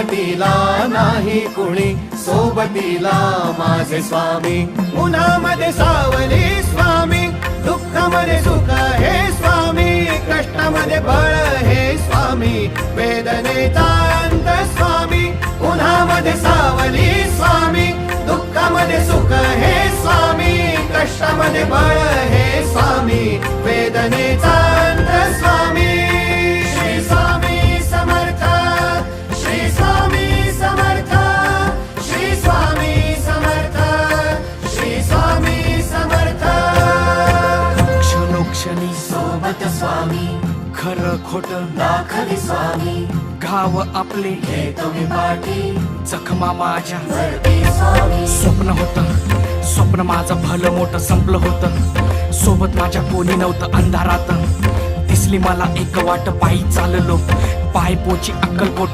सोबतीला नाही कुणी, सोबतीला माझे स्वामी. उन्हामध्ये सावली स्वामी, दुःखामध्ये सुख हे स्वामी, कष्टामध्ये बळ हे स्वामी, वेदनेचा अंत स्वामी. उन्हामध्ये सावली स्वामी, दुःखामध्ये सुख हे स्वामी, कष्टामध्ये बळ हे स्वामी, वेदनेचा अंत स्वामी. श्री स्वामी समर्थ, श्री स्वामी समर्थ, श्री स्वामी समर्थ, श्री स्वामी समर्थ. क्षणोक्षणी सोबत स्वामी, खरं खोट दाखली स्वामी, घाव आपले हे तुम्ही पाठी जखमा माझ्या. भरती स्वामी. स्वप्न होतं, स्वप्न माझं भलं मोठं संपलं होतं. सोबत माझ्या कोणी नव्हतं अंधारात. दिसली मला एक वाट, पायी चाललो पाय पोची अक्कलकोट.